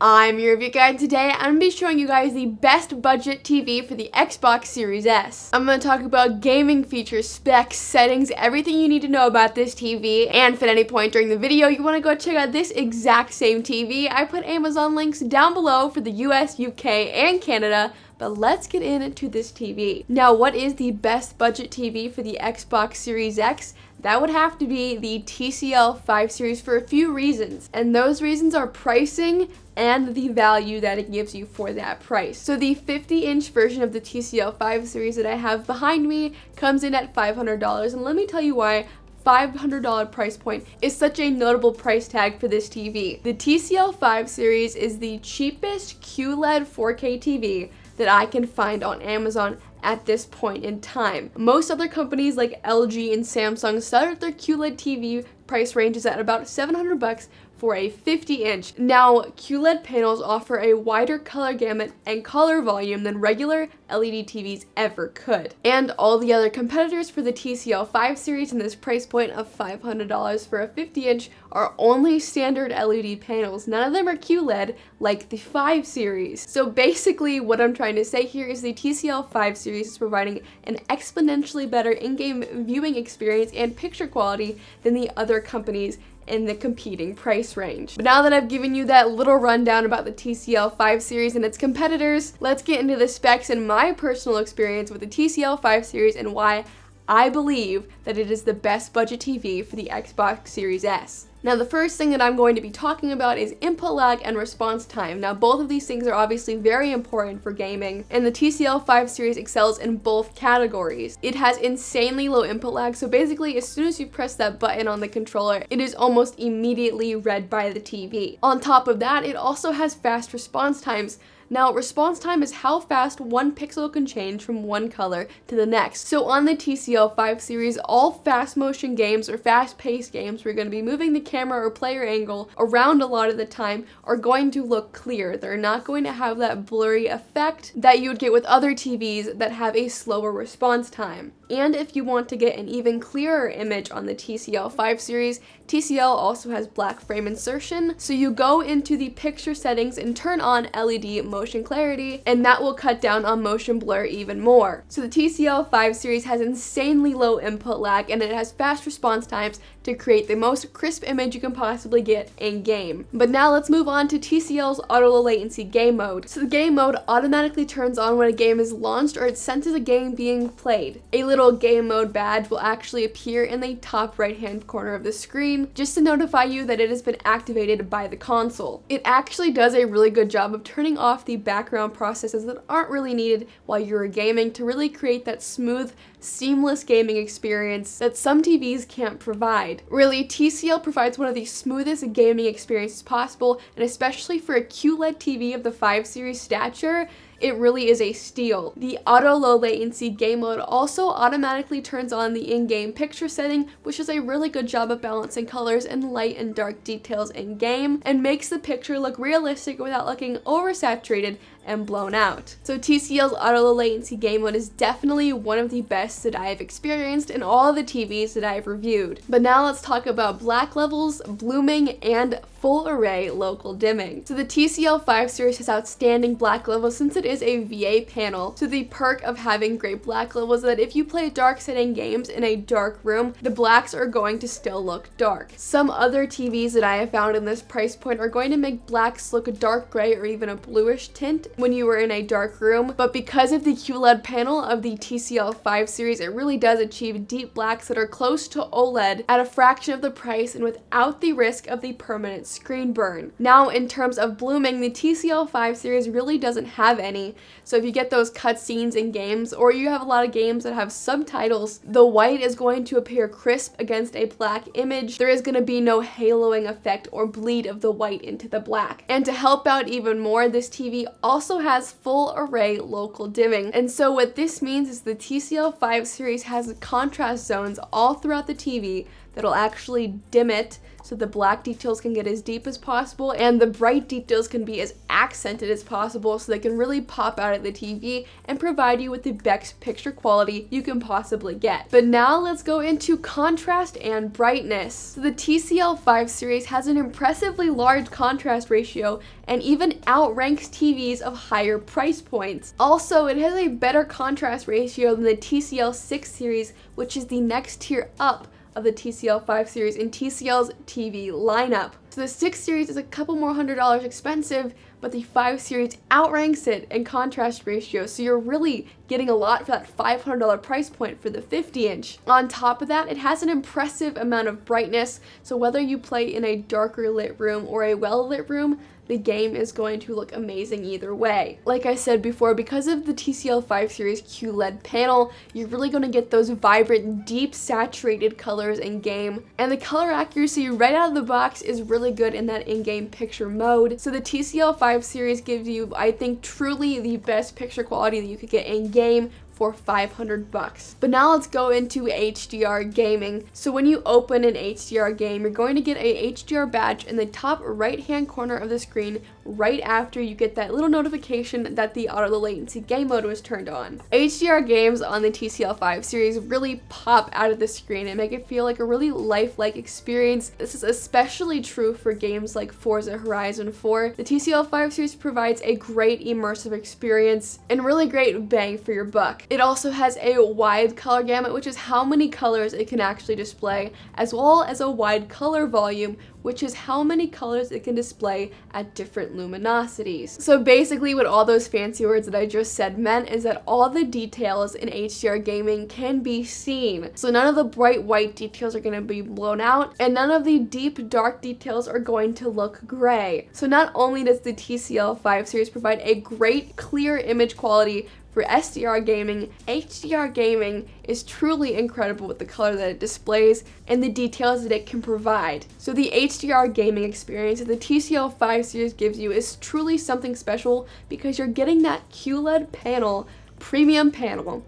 I'm your review guide. Today I'm going to be showing you guys the best budget TV for the Xbox Series S. I'm going to talk about gaming features, specs, settings, everything you need to know about this TV, and if at any point during the video you want to go check out this exact same TV, I put Amazon links down below for the US, UK, and Canada. But let's get into this TV. Now, what is the best budget TV for the Xbox Series X? That would have to be the TCL 5 series for a few reasons. And those reasons are pricing and the value that it gives you for that price. So the 50-inch version of the TCL 5 series that I have behind me comes in at $500. And let me tell you why $500 price point is such a notable price tag for this TV. The TCL 5 series is the cheapest QLED 4K TV that I can find on Amazon at this point in time. Most other companies like LG and Samsung start their QLED TV price ranges at about $700 for a 50-inch. Now, QLED panels offer a wider color gamut and color volume than regular LED TVs ever could. And all the other competitors for the TCL 5 series in this price point of $500 for a 50-inch are only standard LED panels. None of them are QLED like the 5 series. So basically what I'm trying to say here is the TCL 5 series is providing an exponentially better in-game viewing experience and picture quality than the other companies in the competing price range. But now that I've given you that little rundown about the TCL 5 series and its competitors, let's get into the specs and my personal experience with the TCL 5 series and why I believe that it is the best budget TV for the Xbox Series S. Now, the first thing that I'm going to be talking about is input lag and response time. Now, both of these things are obviously very important for gaming, and the TCL 5 series excels in both categories. It has insanely low input lag, so basically as soon as you press that button on the controller, it is almost immediately read by the TV. On top of that, it also has fast response times. Now, response time is how fast one pixel can change from one color to the next. So on the TCL 5 series, all fast motion games or fast paced games where you're going to be moving the camera or player angle around a lot of the time are going to look clear. They're not going to have that blurry effect that you would get with other TVs that have a slower response time. And if you want to get an even clearer image on the TCL 5 series, TCL also has black frame insertion, so you go into the picture settings and turn on LED motion clarity, and that will cut down on motion blur even more. So the TCL 5 series has insanely low input lag, and it has fast response times to create the most crisp image you can possibly get in game. But now let's move on to TCL's auto low latency game mode. So the game mode automatically turns on when a game is launched or it senses a game being played. A little game mode badge will actually appear in the top right hand corner of the screen just to notify you that it has been activated by the console. It actually does a really good job of turning off the background processes that aren't really needed while you're gaming to really create that smooth, seamless gaming experience that some TVs can't provide. Really, TCL provides one of the smoothest gaming experiences possible, and especially for a QLED TV of the 5 series stature, it really is a steal. The auto low latency game mode also automatically turns on the in-game picture setting, which does a really good job of balancing colors and light and dark details in game and makes the picture look realistic without looking oversaturated and blown out. So TCL's auto low latency game mode is definitely one of the best that I have experienced in all of the TVs that I've reviewed. But now let's talk about black levels, blooming, and full array local dimming. So the TCL 5 series has outstanding black levels since it is a VA panel. So the perk of having great black levels is that if you play dark setting games in a dark room, the blacks are going to still look dark. Some other TVs that I have found in this price point are going to make blacks look a dark gray or even a bluish tint when you are in a dark room, but because of the QLED panel of the TCL 5 series, it really does achieve deep blacks that are close to OLED at a fraction of the price and without the risk of the permanent screen burn. Now, in terms of blooming, the TCL 5 series really doesn't have any, so if you get those cutscenes in games or you have a lot of games that have subtitles, the white is going to appear crisp against a black image. There is going to be no haloing effect or bleed of the white into the black. And to help out even more, this TV also has full array local dimming. And so what this means is the TCL 5 series has contrast zones all throughout the TV that'll actually dim it so the black details can get as deep as possible and the bright details can be as accented as possible, so they can really pop out at the TV and provide you with the best picture quality you can possibly get. But now let's go into contrast and brightness. So the TCL 5 series has an impressively large contrast ratio and even outranks TVs of higher price points. Also, it has a better contrast ratio than the TCL 6 series, which is the next tier up of the TCL 5 series in TCL's TV lineup. So the 6 series is a couple more $100 expensive, but the 5 series outranks it in contrast ratio, so you're really getting a lot for that $500 price point for the 50-inch. On top of that, it has an impressive amount of brightness, so whether you play in a darker lit room or a well-lit room, the game is going to look amazing either way. Like I said before, because of the TCL 5 series QLED panel, you're really going to get those vibrant, deep saturated colors in game. And the color accuracy right out of the box is really good in that in-game picture mode. So the TCL 5 series gives you, I think, truly the best picture quality that you could get in game for $500. But now let's go into HDR Gaming. So when you open an HDR game, you're going to get a HDR badge in the top right hand corner of the screen right after you get that little notification that the auto low latency game mode was turned on. HDR games on the TCL 5 series really pop out of the screen and make it feel like a really lifelike experience. This is especially true for games like Forza Horizon 4. The TCL 5 series provides a great immersive experience and really great bang for your buck. It also has a wide color gamut, which is how many colors it can actually display, as well as a wide color volume, which is how many colors it can display at different luminosities. So basically what all those fancy words that I just said meant is that all the details in HDR Gaming can be seen. So none of the bright white details are going to be blown out, and none of the deep dark details are going to look gray. So not only does the TCL 5 series provide a great clear image quality for SDR gaming, HDR Gaming is truly incredible with the color that it displays and the details that it can provide. So the HDR gaming experience that the TCL 5 series gives you is truly something special because you're getting that QLED panel, premium panel,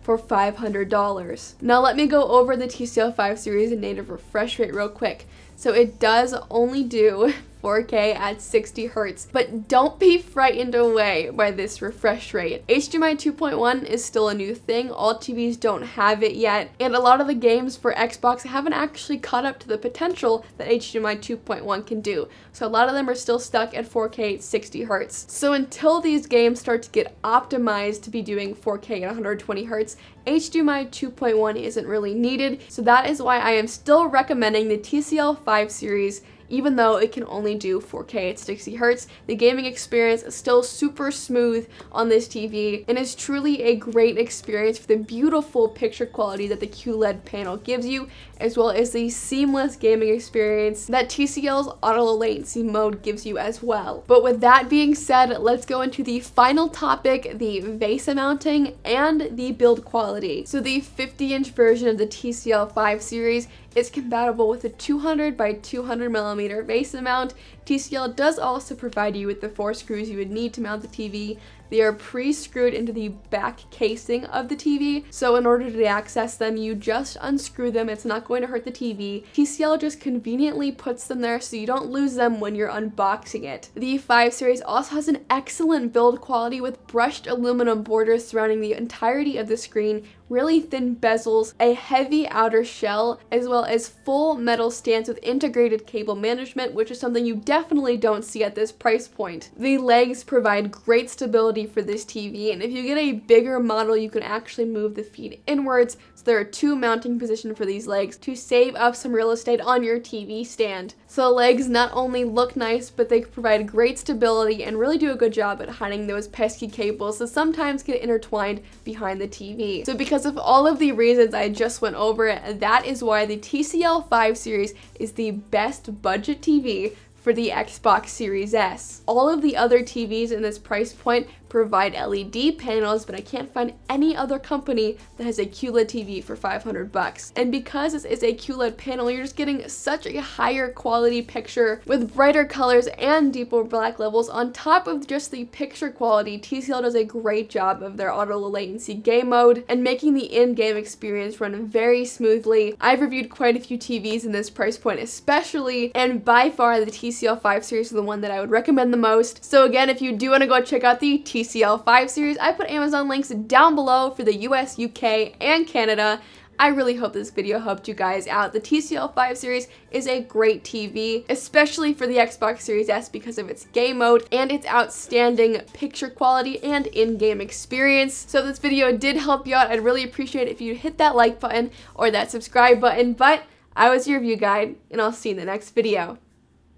for $500. Now let me go over the TCL 5 series and native refresh rate real quick. So it does only do 4K at 60 Hz, but don't be frightened away by this refresh rate. HDMI 2.1 is still a new thing. All TVs don't have it yet, and a lot of the games for Xbox haven't actually caught up to the potential that HDMI 2.1 can do. So a lot of them are still stuck at 4K at 60 Hz. So until these games start to get optimized to be doing 4K at 120 Hz, HDMI 2.1 isn't really needed. So that is why I am still recommending the TCL 5 series. Even though it can only do 4K at 60 Hz, the gaming experience is still super smooth on this TV and is truly a great experience for the beautiful picture quality that the QLED panel gives you, as well as the seamless gaming experience that TCL's auto low latency mode gives you as well. But with that being said, let's go into the final topic, the VESA mounting and the build quality. So the 50-inch version of the TCL 5 series is compatible with a 200 by 200 millimeter VESA mount. TCL does also provide you with the 4 screws you would need to mount the TV. They are pre-screwed into the back casing of the TV, so in order to access them, you just unscrew them. It's not going to hurt the TV. TCL just conveniently puts them there so you don't lose them when you're unboxing it. The 5 series also has an excellent build quality with brushed aluminum borders surrounding the entirety of the screen, really thin bezels, a heavy outer shell, as well as full metal stands with integrated cable management, which is something you definitely don't see at this price point. The legs provide great stability for this TV, and if you get a bigger model, you can actually move the feet inwards, so there are 2 mounting positions for these legs to save up some real estate on your TV stand. So the legs not only look nice, but they provide great stability and really do a good job at hiding those pesky cables that sometimes get intertwined behind the TV. So because of all of the reasons I just went over, that is why the TCL 5 series is the best budget TV for the Xbox Series S. All of the other TVs in this price point provide LED panels, but I can't find any other company that has a QLED TV for $500. And because this is a QLED panel, you're just getting such a higher quality picture with brighter colors and deeper black levels. On top of just the picture quality, TCL does a great job of their auto low latency game mode and making the in-game experience run very smoothly. I've reviewed quite a few TVs in this price point especially, and by far the TCL 5 series is the one that I would recommend the most. So again, if you do want to go check out the TCL 5 series, I put Amazon links down below for the US, UK, and Canada. I really hope this video helped you guys out. The TCL 5 series is a great TV, especially for the Xbox Series S because of its game mode and its outstanding picture quality and in-game experience. So if this video did help you out, I'd really appreciate it if you hit that like button or that subscribe button. But I was your review guide, and I'll see you in the next video.